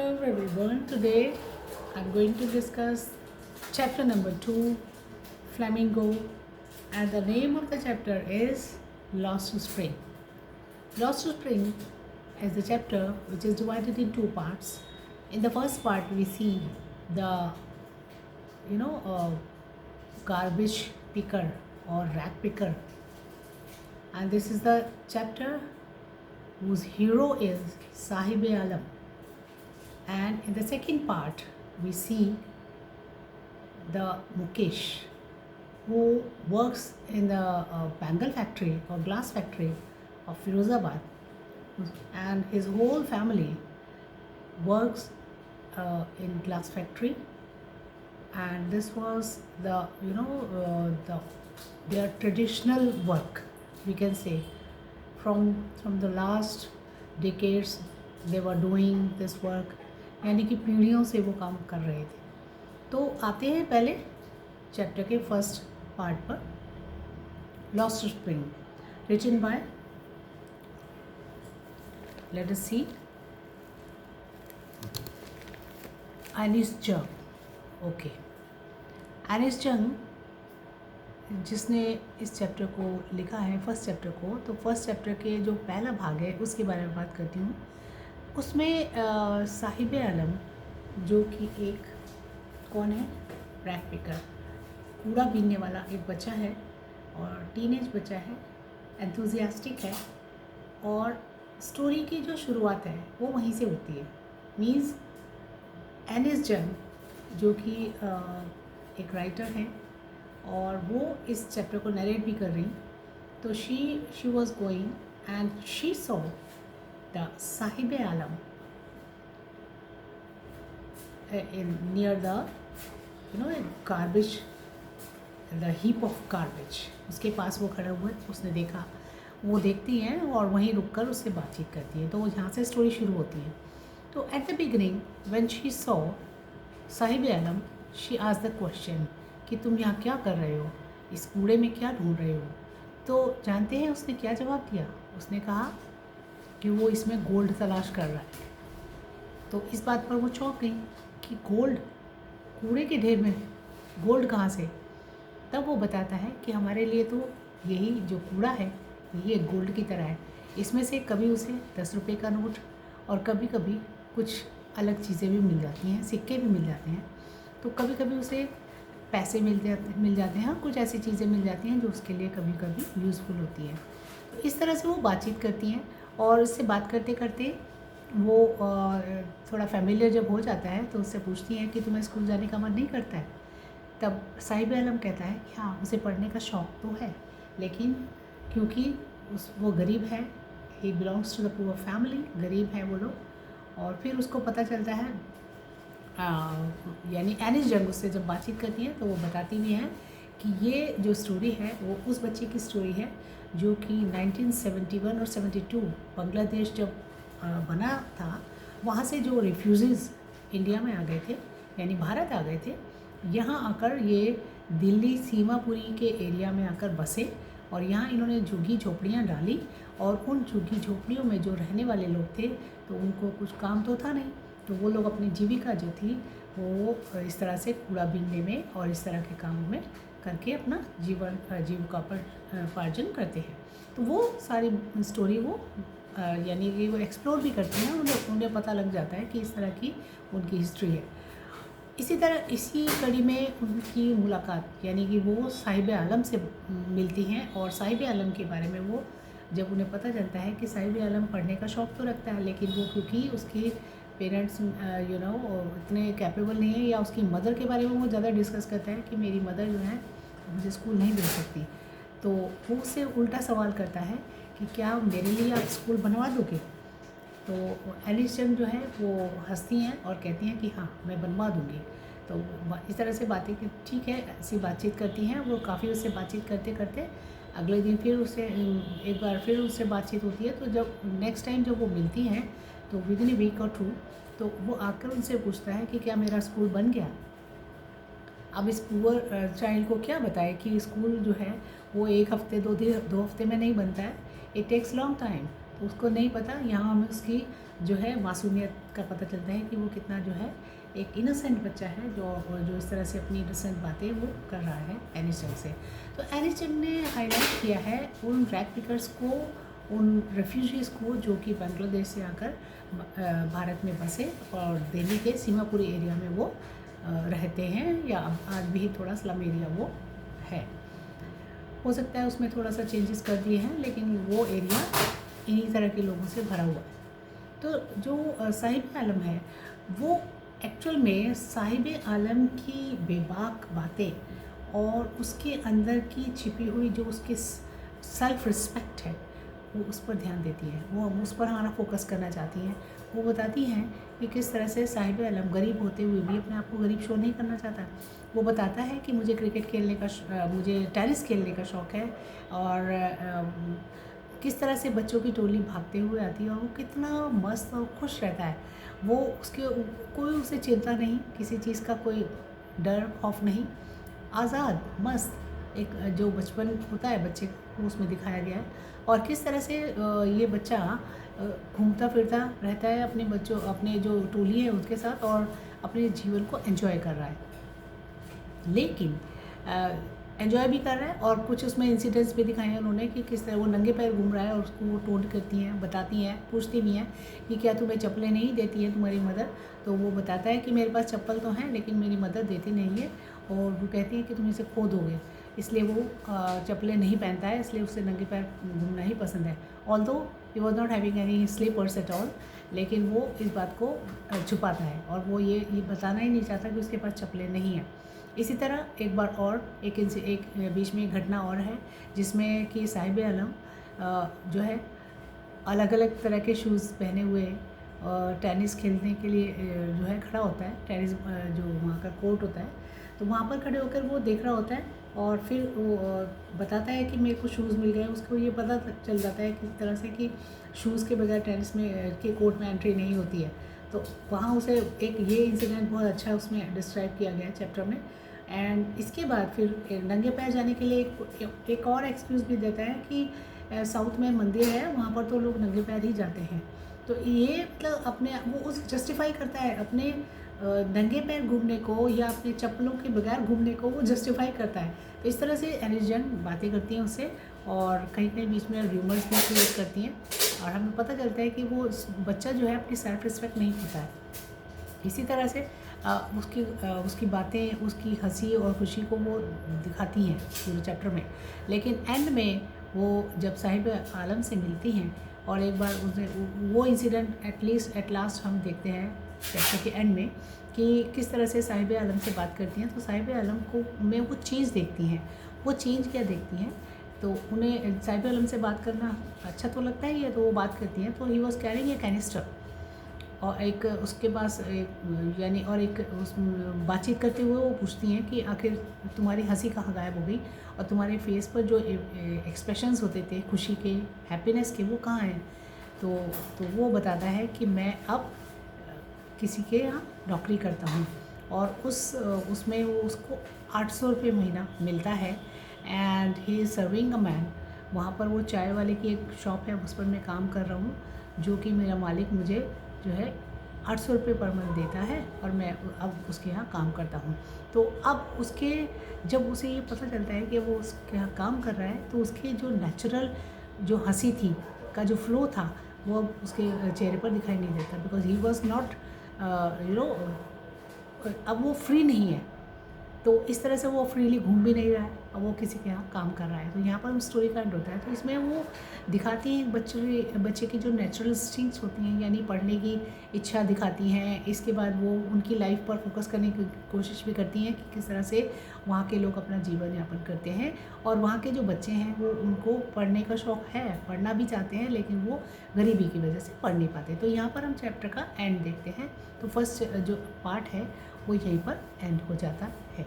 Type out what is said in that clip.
Hello everyone. Today I'm going to discuss chapter number 2, Flamingo, and the name of the chapter is Lost to Spring. Lost to Spring is the chapter which is divided in two parts. In the first part, we see the garbage picker or rag picker, and this is the chapter whose hero is Sahib Alam. And in the second part, we see the Mukesh, who works in the bangle factory or glass factory of Firozabad, and his whole family works in glass factory. And this was their traditional work, we can say, from the last decades they were doing this work, यानी कि पीढ़ियों से वो काम कर रहे थे. तो आते हैं पहले चैप्टर के फर्स्ट पार्ट पर. Lost spring, written by, let us see, Anees Jung. Okay, एनिस जंग जिसने इस चैप्टर को लिखा है, फर्स्ट चैप्टर को, तो फर्स्ट चैप्टर के जो पहला भाग है उसके बारे में बात करती हूँ. उसमें साहिब आलम, जो कि एक कौन है, रैग पिकर, कूड़ा बीनने वाला एक बच्चा है और टीनेज बच्चा है, एंथुजियास्टिक है, और स्टोरी की जो शुरुआत है वो वहीं से होती है. मीन्स एनिस जंग जो कि एक राइटर है और वो इस चैप्टर को नरेट भी कर रही. तो she was going and she saw the Sahib Alam near the garbage, the heap of garbage. उसके पास वो खड़ा हुआ है, उसने देखा, वो देखती हैं और वहीं रुककर उससे बातचीत करती है. तो यहाँ से स्टोरी शुरू होती है. तो at the beginning when she saw Sahib Alam, she asked the question कि तुम यहाँ क्या कर रहे हो, इस कूड़े में क्या ढूंढ रहे हो. तो जानते हैं उसने क्या जवाब दिया. उसने कहा कि वो इसमें गोल्ड तलाश कर रहा है. तो इस बात पर वो चौंक गई कि गोल्ड, कूड़े के ढेर में गोल्ड कहाँ से. तब वो बताता है कि हमारे लिए तो यही जो कूड़ा है ये गोल्ड की तरह है. इसमें से कभी उसे 10 रुपये का नोट और कभी कभी कुछ अलग चीज़ें भी मिल जाती हैं, सिक्के भी मिल जाते हैं. तो कभी कभी उसे पैसे मिल जाते हैं, कुछ ऐसी चीज़ें मिल जाती हैं जो उसके लिए कभी कभी यूज़फुल होती हैं. तो इस तरह से वो बातचीत करती हैं और उससे बात करते करते वो थोड़ा फैमिलियर जब हो जाता है तो उससे पूछती हैं कि तुम्हें स्कूल जाने का मन नहीं करता है. तब साहिब आलम कहता है कि हाँ, उसे पढ़ने का शौक़ तो है, लेकिन क्योंकि वो गरीब है, he belongs to the poor family, गरीब है वो लोग. और फिर उसको पता चलता है, यानी एनिस जंग उससे जब बातचीत करती है तो वो बताती भी हैं कि ये जो स्टोरी है वो उस बच्चे की स्टोरी है जो कि 1971 और 72 बांग्लादेश जब बना था, वहाँ से जो रिफ्यूजीज़ इंडिया में आ गए थे, यानी भारत आ गए थे, यहाँ आकर ये दिल्ली सीमापुरी के एरिया में आकर बसे और यहाँ इन्होंने झुग्गी झोपड़ियाँ डाली. और उन झुग्गी झोपड़ियों में जो रहने वाले लोग थे तो उनको कुछ काम तो था नहीं, तो वो लोग अपनी जीविका जो थी वो इस तरह से कूड़ा बीनने में और इस तरह के कामों में करके अपना जीविका पर उपार्जन करते हैं. तो वो सारी स्टोरी वो यानी कि वो एक्सप्लोर भी करते हैं. उन्हें पता लग जाता है कि इस तरह की उनकी हिस्ट्री है. इसी तरह इसी कड़ी में उनकी मुलाकात, यानी कि वो साहिब आलम से मिलती हैं और साहिब आलम के बारे में वो, जब उन्हें पता चलता है कि साहिब आलम पढ़ने का शौक़ तो रखता है, लेकिन वो क्योंकि उसके पेरेंट्स इतने कैपेबल नहीं है, या उसकी मदर के बारे में वो ज़्यादा डिस्कस करता है कि मेरी मदर जो है मुझे स्कूल नहीं भेज सकती. तो वो उससे उल्टा सवाल करता है कि क्या मेरे लिए आप स्कूल बनवा दोगे. तो एनिस जंग जो है वो हंसती हैं और कहती हैं कि हाँ, मैं बनवा दूँगी. तो इस तरह से बातें कि ठीक है, ऐसी बातचीत करती हैं वो. काफ़ी उससे बातचीत करते करते अगले दिन फिर उससे एक बार फिर उससे बातचीत होती है. तो जब नेक्स्ट टाइम जब वो मिलती हैं तो विद इन ए वीक और 2, तो वो आकर उनसे पूछता है कि क्या मेरा स्कूल बन गया. अब इस पुअर चाइल्ड को क्या बताए कि स्कूल जो है वो एक हफ्ते दो हफ्ते में नहीं बनता है, इट टेक्स लॉन्ग टाइम. उसको नहीं पता, यहाँ हमें उसकी जो है मासूमियत का पता चलता है कि वो कितना जो है एक इनोसेंट बच्चा है जो इस तरह से अपनी इनोसेंट बातें वो कर रहा है एनिस्टन से। तो एनिस्टन ने हाईलाइट किया है उन रैग पिकर्स को, उन रेफ्यूजीज़ को जो कि बांग्लादेश से आकर भारत में बसे और दिल्ली के सीमापुरी एरिया में वो रहते हैं, या आज भी थोड़ा स्लम एरिया वो है। हो सकता है उसमें थोड़ा सा चेंजेस कर दिए हैं, लेकिन वो एरिया इन्हीं तरह के लोगों से भरा हुआ है। तो जो साहिब आलम है वो एक्चुअल में साहिब आलम की बेबाक बातें और उसके अंदर की छिपी हुई जो उसकी सेल्फ रिस्पेक्ट है वो उस पर ध्यान देती है, वो उस पर हमारा फोकस करना चाहती हैं। वो बताती हैं कि किस तरह से साहिब आलम गरीब होते हुए भी अपने आप को गरीब शो नहीं करना चाहता। वो बताता है कि मुझे क्रिकेट खेलने का मुझे टेनिस खेलने का शौक़ है, और किस तरह से बच्चों की टोली भागते हुए आती है और वो कितना मस्त और खुश रहता है। वो उसके कोई उसे चिंता नहीं, किसी चीज़ का कोई डर खौफ नहीं, आज़ाद मस्त एक जो बचपन होता है बच्चे को उसमें दिखाया गया है। और किस तरह से ये बच्चा घूमता फिरता रहता है अपने जो टोली है उसके साथ और अपने जीवन को एंजॉय कर रहा है। लेकिन एंजॉय भी कर रहा है और कुछ उसमें इंसिडेंट्स भी दिखाए हैं उन्होंने कि किस तरह वो नंगे पैर घूम रहा है और उसको वो टोंट करती हैं, बताती हैं, पूछती भी हैं कि क्या तुम्हें चप्पलें नहीं देती है तुम्हारी मदर। तो वो बताता है कि मेरे पास चप्पल तो हैं लेकिन मेरी मदर देती नहीं है, और वो कहती है कि तुम इसे खो दोगे, इसलिए वो चप्पलें नहीं पहनता है, इसलिए उसे नंगे पैर घूमना ही पसंद है। Although he was not having any slippers at all, लेकिन वो इस बात को छुपाता है और वो ये बताना ही नहीं चाहता कि उसके पास चप्पलें नहीं हैं। इसी तरह एक बार और एक बीच में एक घटना और है जिसमें कि साहिब आलम जो है अलग अलग तरह के शूज़ पहने हुए टेनिस खेलने के लिए जो है खड़ा होता है। टेनिस जो वहाँ का कोर्ट होता है, तो वहाँ पर खड़े होकर वो देख रहा होता है और फिर वो बताता है कि मेरे को शूज़ मिल गए। उसको ये पता चल जाता है किस तरह से कि शूज़ के बगैर टेनिस में के कोर्ट में एंट्री नहीं होती है। तो वहाँ उसे एक ये इंसिडेंट बहुत अच्छा उसमें डिस्क्राइब किया गया है चैप्टर में। एंड इसके बाद फिर नंगे पैर जाने के लिए एक और एक्सक्यूज़ भी देता है कि साउथ में मंदिर है, वहाँ पर तो लोग नंगे पैर ही जाते हैं। तो ये मतलब अपने वो उस जस्टिफाई करता है अपने नंगे पैर घूमने को या अपने चप्पलों के बगैर घूमने को वो जस्टिफाई करता है। तो इस तरह से एनिस्टन बातें करती हैं उससे और कहीं कहीं बीच में र्यूमर्स भी क्रिएट करती हैं और हमें पता चलता है कि वो बच्चा जो है अपनी सेल्फ रिस्पेक्ट नहीं होता है। इसी तरह से उसकी बातें, उसकी हंसी और खुशी को वो दिखाती हैं पूरे चैप्टर में। लेकिन एंड में वो जब साहिब आलम से मिलती हैं और एक बार उसने वो इंसिडेंट एट लास्ट हम देखते हैं चैप्टर के एंड में कि किस तरह से साहिब आलम से बात करती हैं। तो साहिब आलम को में वो चीज़ देखती हैं। वो चेंज क्या देखती हैं, तो उन्हें साहिब आलम से बात करना अच्छा तो लगता ही है, तो वो बात करती हैं। तो he was carrying a canister और एक उसके पास यानी और एक उस बातचीत करते हुए वो पूछती हैं कि आखिर तुम्हारी हंसी कहाँ गायब हो गई और तुम्हारे फेस पर जो एक्सप्रेशंस होते थे खुशी के, हैप्पीनेस के, वो कहाँ हैं। तो वो बताता है कि मैं अब किसी के यहाँ नौकरी करता हूँ और उसमें वो उसको 800 रुपये महीना मिलता है and he is serving a man. वहाँ पर वो चाय वाले की एक शॉप है, उस पर मैं काम कर रहा हूँ, जो कि मेरा मालिक मुझे जो है 800 रुपये पर मंथ देता है और मैं अब उसके यहाँ काम करता हूँ। तो अब जब उसे ये पता चलता है कि वो उसके यहाँ काम कर रहा है, तो उसके जो नेचुरल जो हंसी थी का जो फ्लो था वो अब उसके चेहरे पर दिखाई नहीं देता, बिकॉज ही वॉज नॉट अब वो फ्री नहीं है। तो इस तरह से वो फ्रीली घूम भी नहीं रहा है और वो किसी के यहाँ काम कर रहा है। तो यहाँ पर स्टोरी का एंड होता है। तो इसमें वो दिखाती हैं बच्चे की जो नेचुरल इंस्टिंक्ट्स होती हैं, यानी पढ़ने की इच्छा दिखाती हैं। इसके बाद वो उनकी लाइफ पर फोकस करने की कोशिश भी करती हैं कि किस तरह से वहाँ के लोग अपना जीवन यापन करते हैं और वहाँ के जो बच्चे हैं वो उनको पढ़ने का शौक़ है, पढ़ना भी चाहते हैं, लेकिन वो गरीबी की वजह से पढ़ नहीं पाते। तो यहाँ पर हम चैप्टर का एंड देखते हैं। तो फर्स्ट जो पार्ट है वो यहीं पर एंड हो जाता है।